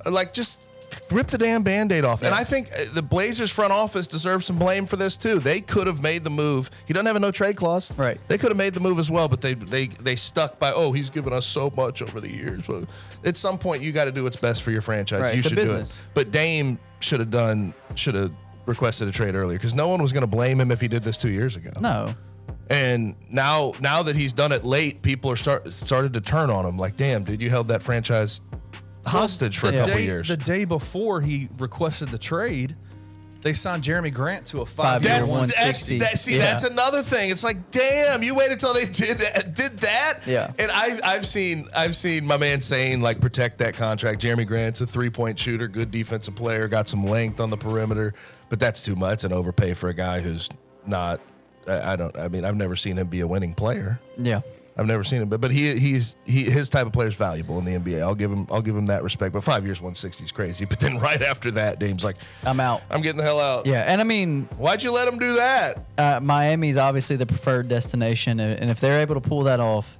Like just rip the damn Band-Aid off. And I think the Blazers front office deserves some blame for this too. They could have made the move. He doesn't have a no trade clause. Right. They could have made the move as well, but they stuck by, oh, he's given us so much over the years. Well, at some point, you got to do what's best for your franchise. Right. You It's a should do business. it. But Dame should have requested a trade earlier because no one was going to blame him if he did this 2 years ago. No. And now that he's done it late, people are started to turn on him. Like, damn, dude, you held that franchise hostage for a couple years. The day before he requested the trade, they signed Jeremy Grant to a 5 5-year year That's 160. that's another thing. It's like, damn, you waited till they did that. Yeah. And I've seen my man saying, like, protect that contract. Jeremy Grant's a 3-point shooter, good defensive player, got some length on the perimeter, but that's too much. It's an overpay for a guy who's not. I've never seen him be a winning player. Yeah. I've never seen him, but his type of player is valuable in the NBA. I'll give him that respect. But 5 years, 160 is crazy. But then right after that, Dame's like, I'm out. I'm getting the hell out. Yeah. And I mean, Why'd you let him do that? Miami's obviously the preferred destination. And if they're able to pull that off,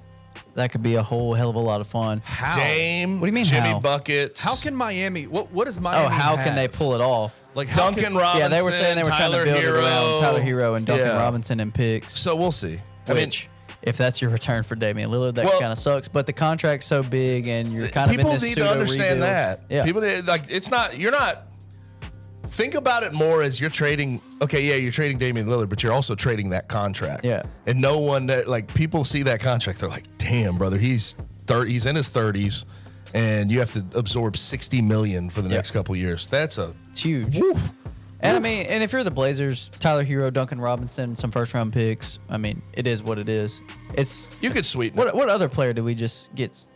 that could be a whole hell of a lot of fun. How? Dame. What do you mean, Jimmy how? Buckets. How can Miami? What does Miami? Oh, how can have? they pull it off? Like how Duncan can- Robinson? Yeah, they were saying they were trying to Tyler build Hero. it around Tyler Hero and Duncan Yeah. Robinson and picks. So we'll see. Which, if that's your return for Damian Lillard, that kind of sucks. But the contract's so big, and you're kind of in people this need to pseudo understand rebuild. that. Yeah. People like it's not. You're not. Think about it more as you're trading. Okay, yeah, you're trading Damian Lillard, but you're also trading that contract. Yeah. And no one that like people see that contract, they're like, damn, brother, he's in his 30s, and you have to absorb $60 million for the next couple years. It's huge. Woof. And I mean, and if you're the Blazers, Tyler Hero, Duncan Robinson, some first round picks. I mean, it is what it is. It's You could sweeten it. what other player did we just get?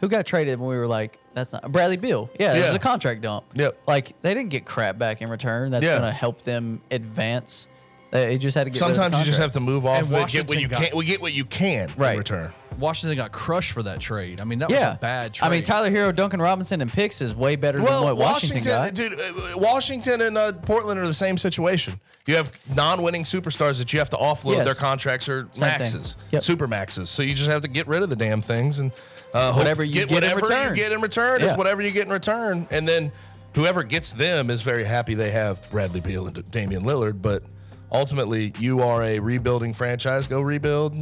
Who got traded when we were like, that's not Bradley Beal? Yeah, it was a contract dump. Yep. Like they didn't get crap back in return. That's Yeah. going to help them advance. They just had to get. Sometimes rid of the you just have contract. to move off And of it, get Washington what you got- can. We get what you can Right. in return. Washington got crushed for that trade. I mean, that was Yeah, a bad trade. I mean, Tyler Hero, Duncan Robinson, and picks is way better than what Washington got. dude, Washington and Portland are the same situation. You have non-winning superstars that you have to offload. Yes. Their contracts are Same thing. maxes, Yep. super maxes. So you just have to get rid of the damn things and Whatever you get in whatever return. you get in return Yeah. is whatever you get in return, and then whoever gets them is very happy they have Bradley Beal and Damian Lillard. But ultimately, you are a rebuilding franchise. Go rebuild.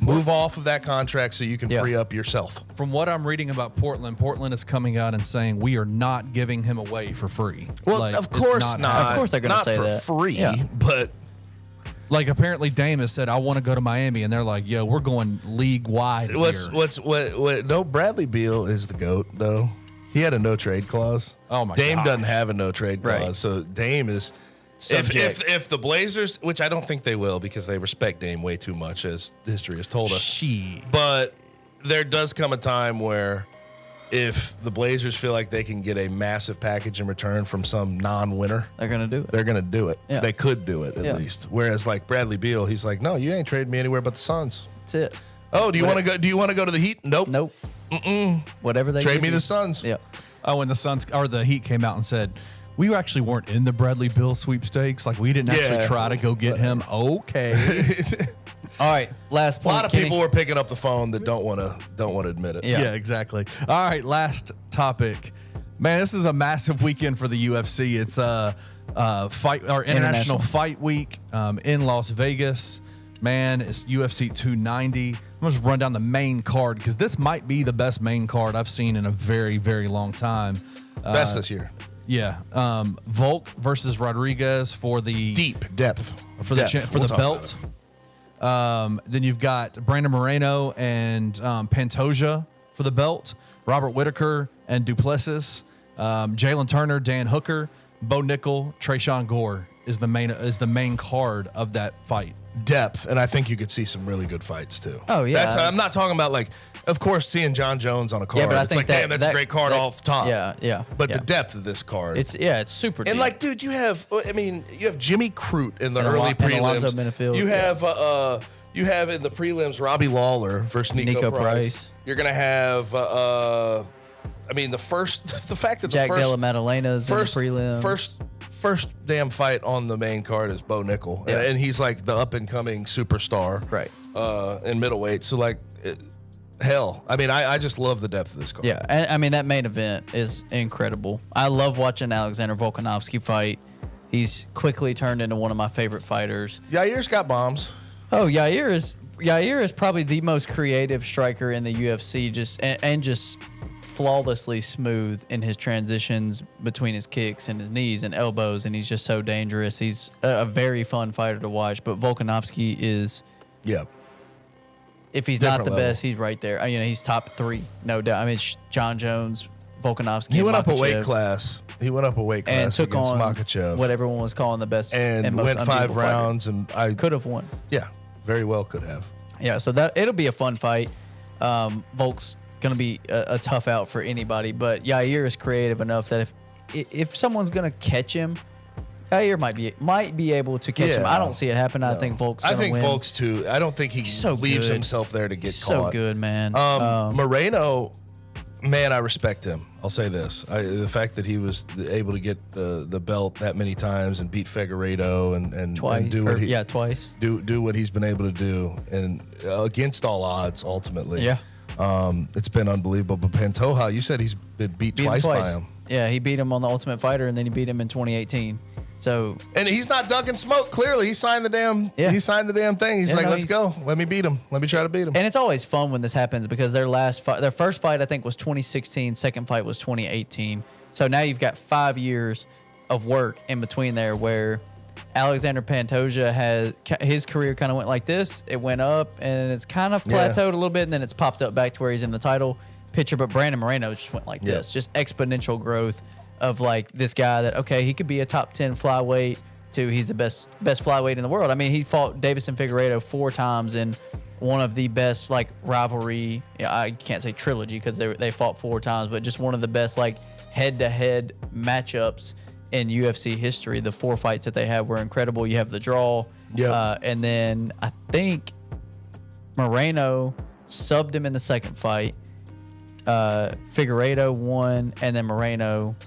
Move off of that contract so you can free up yourself. from what I'm reading about Portland, Portland is coming out and saying we are not giving him away for free. Well, Like, of it's course not not. happening. Of course they're gonna Not say for that. free, Yeah. but Like apparently Dame has said, I want to go to Miami, and they're like, yo, we're going league wide. what? No, Bradley Beal is the GOAT though. He had a no trade clause. Oh, my Dame gosh. doesn't have a no trade clause, Right. so Dame is. Subject. If the Blazers, which I don't think they will because they respect Dame way too much, as history has told us. She. But there does come a time where if the Blazers feel like they can get a massive package in return from some non-winner, They're going to do it. they're going to do it. Yeah. They could do it at Yeah. least. Whereas like Bradley Beal, he's like, no, you ain't trading me anywhere but the Suns. That's it. Oh, do you want to go? Do you want to go to the Heat? Nope. Nope. Whatever they Trade give me you. the Suns. Yeah. Oh, and the Suns or the Heat came out and said, we actually weren't in the Bradley Beal sweepstakes. Like we didn't Yeah. actually try to go get him. Okay. All right. Last A point. lot of Kenny. people were picking up the phone that don't want to admit it. Yeah. Yeah, exactly. All right, last topic. Man, this is a massive weekend for the UFC. It's International Fight Week in Las Vegas. Man, it's UFC 290. I'm gonna just run down the main card because this might be the best main card I've seen in a very, very long time. Best this year. Yeah, Volk versus Rodriguez for the Depth. for the Depth. for We'll the talk belt. Then you've got Brandon Moreno and Pantoja for the belt. Robert Whitaker and Duplessis. Jalen Turner, Dan Hooker, Bo Nickel, Trayshawn Gore is the main card of that fight. Depth, and I think you could see some really good fights too. Oh, yeah. I'm not talking about like, of course, seeing John Jones on a card. Yeah, but I it's think like, that, damn, that's a great card off top. Yeah, yeah. But yeah. the depth of this card, it's super deep. and like, dude, you have Jimmy Crute in the And early and prelims. Alonzo Benefield, You yeah. have in the prelims Robbie Lawler versus Nico Price. You're gonna have the fact that Jack the Della first Maddalena's in the prelim. first damn fight on the main card is Bo Nickel, Yeah. and he's like the up and coming superstar, Right. In middleweight. So like, hell. I mean, I just love the depth of this card. Yeah, and I mean that main event is incredible. I love watching Alexander Volkanovski fight. He's quickly turned into one of my favorite fighters. Yair's got bombs. Oh, Yair is probably the most creative striker in the UFC, just flawlessly smooth in his transitions between his kicks and his knees and elbows, and he's just so dangerous. He's a very fun fighter to watch. But Volkanovski is, if he's not the best, he's right there. You know, he's top 3, no doubt. I mean, it's John Jones, Volkanovski. He went up a weight class. And took against on Makhachev. What everyone was calling the best and most went 5 rounds, fighter. and I could have won. Yeah, very well could have. Yeah, so that it'll be a fun fight. Volk's gonna be a tough out for anybody, but Yair is creative enough that if someone's gonna catch him, Yair might be able to catch him. I don't see it happen. I think Volk's gonna win. Volk's too. I don't think he leaves himself there to get caught. So good, man. Moreno, man, I respect him. I'll say this: the fact that he was able to get the belt that many times and beat Figueiredo and twice do what he's been able to do, and against all odds, ultimately. Yeah. It's been unbelievable. But Pantoja, you said he's been beat twice by him. Yeah, he beat him on the Ultimate Fighter, and then he beat him in 2018. So, and he's not ducking smoke. Clearly, he signed the damn. Yeah. He signed the damn thing. He's let's go. Let me beat him. Let me try to beat him. And it's always fun when this happens because their first fight I think was 2016. Second fight was 2018. So now you've got 5 years of work in between there, where Alexander Pantoja has his career kind of went like this. It went up and it's kind of plateaued a little bit, and then it's popped up back to where he's in the title picture. But Brandon Moreno just went like this, just exponential growth of like this guy that, okay, he could be a top 10 flyweight to he's the best flyweight in the world. I mean, he fought Davison Figueiredo 4 times in one of the best like rivalry. I can't say trilogy because they fought 4 times, but just one of the best like head-to-head matchups in UFC history. The 4 fights that they had were incredible. You have the draw, and then I think Moreno subbed him in the second fight. Figueiredo won, and then Moreno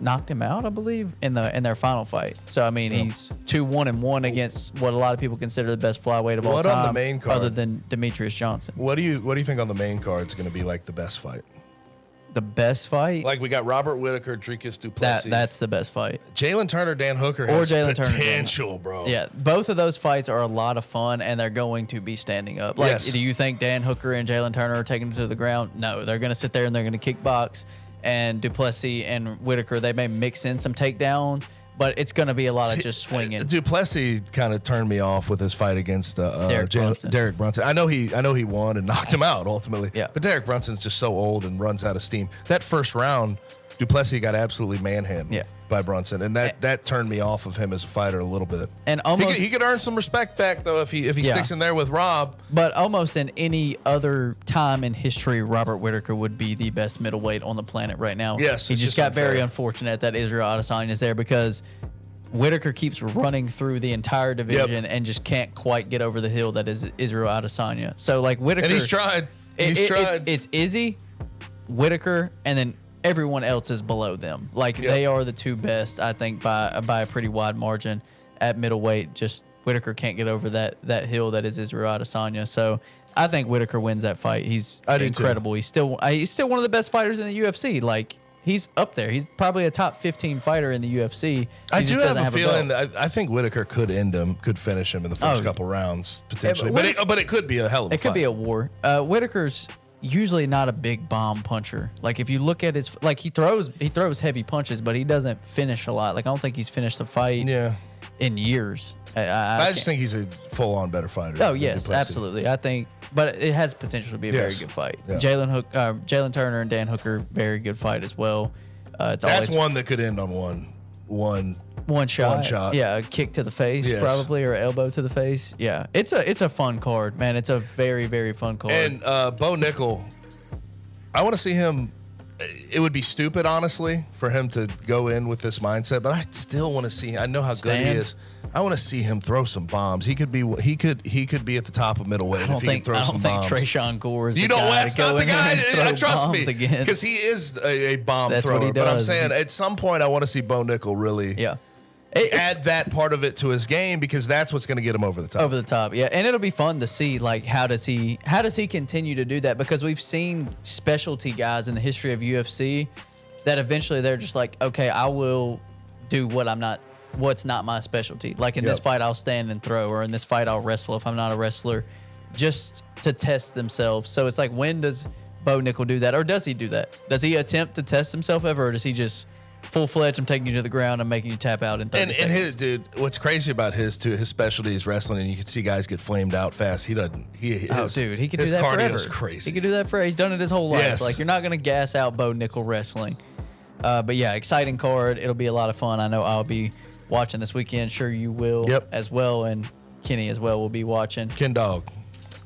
knocked him out, I believe, in their final fight. So I mean, he's 2-1-1 against what a lot of people consider the best flyweight of all time, on the main card, other than Demetrius Johnson. What do you think on the main card is going to be like the best fight? The best fight? Like we got Robert Whittaker, Dricus du Plessis. That's the best fight. Jalen Turner, Dan Hooker has potential, bro. Yeah, both of those fights are a lot of fun, and they're going to be standing up. Like, do you think Dan Hooker and Jalen Turner are taking it to the ground? No, they're going to sit there and they're going to kickbox. And du Plessis and Whittaker, they may mix in some takedowns, but it's going to be a lot of just swinging. Du Plessis kind of turned me off with his fight against Derrick Brunson. I know he won and knocked him out ultimately. Yeah. But Derrick Brunson's just so old and runs out of steam. That first round, du Plessis got absolutely manhandled by Brunson, and that turned me off of him as a fighter a little bit. And almost he could earn some respect back though if he sticks in there with Rob. But almost in any other time in history, Robert Whittaker would be the best middleweight on the planet right now. Yes, he just got very unfortunate that Israel Adesanya is there, because Whittaker keeps running through the entire division and just can't quite get over the hill that is Israel Adesanya. So like Whittaker, and he's tried. It's Izzy, Whittaker, and then everyone else is below them. Like they are the 2 best, I think, by a pretty wide margin at middleweight. Just Whittaker can't get over that hill that is Israel Adesanya. So I think Whittaker wins that fight. He's incredible. He's still one of the best fighters in the UFC. Like, he's up there. He's probably a top 15 fighter in the UFC. I do have a feeling that I think Whittaker could finish him in the first couple rounds potentially. But it could be a hell of a fight. It could be a war. Whittaker's usually not a big bomb puncher. Like, if you look at his, like, he throws heavy punches, but he doesn't finish a lot. Like, I don't think he's finished a fight in years. I just think he's a full-on better fighter. Oh yes, absolutely. I think, but it has potential to be a very good fight. Yeah. Jalen Turner and Dan Hooker, very good fight as well. That's one that could end on one shot. Yeah, a kick to the face probably, or elbow to the face. Yeah, it's a fun card, man. It's a very, very fun card. And Bo Nickel, I want to see him. It would be stupid, honestly, for him to go in with this mindset, but I still want to see. I know how good he is. I want to see him throw some bombs. He could be at the top of middleweight if he can throw some bombs. I don't think Tresean Gore is the guy to go in and throw bombs against. Because he is a bomb That's thrower. what he does. But I'm saying at some point I want to see Bo Nickel really add that part of it to his game because that's what's going to get him over the top. Over the top, yeah. And it'll be fun to see, like, how does he continue to do that? Because we've seen specialty guys in the history of UFC that eventually they're just like, okay, I will do what's not my specialty. Like in this fight, I'll stand and throw, or in this fight, I'll wrestle if I'm not a wrestler, just to test themselves. So it's like, when does Bo Nickel do that? Or does he do that? Does he attempt to test himself ever, or does he just full-fledged, I'm taking you to the ground, I'm making you tap out in 30 seconds? And his, dude, what's crazy about his specialty is wrestling, and you can see guys get flamed out fast. He doesn't. He can do that forever. His crazy. He can do that forever. He's done it his whole life. Yes. Like, you're not going to gas out Bo Nickel wrestling. But yeah, exciting card. It'll be a lot of fun. I know I'll be watching this weekend. Sure you will as well, and Kenny as well will be watching. Ken Dog.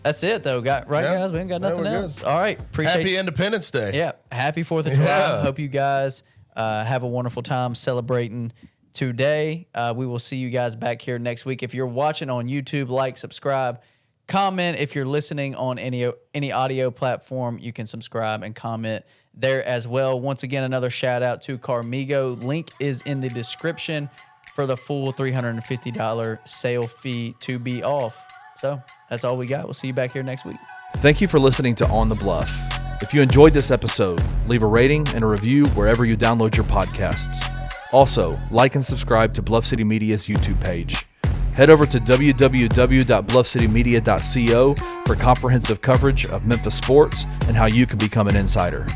That's it, though. Guys? We ain't got nothing else. All right. Happy Independence Day. Yeah. Happy 4th of July. Hope you guys have a wonderful time celebrating today. We will see you guys back here next week. If you're watching on YouTube, like, subscribe, comment. If you're listening on any audio platform, you can subscribe and comment there as well. Once again, another shout out to Carmigo. Link is in the description for the full $350 sale fee to be off. So that's all we got. We'll see you back here next week. Thank you for listening to On the Bluff. If you enjoyed this episode, leave a rating and a review wherever you download your podcasts. Also, like and subscribe to Bluff City Media's YouTube page. Head over to www.bluffcitymedia.co for comprehensive coverage of Memphis sports and how you can become an insider.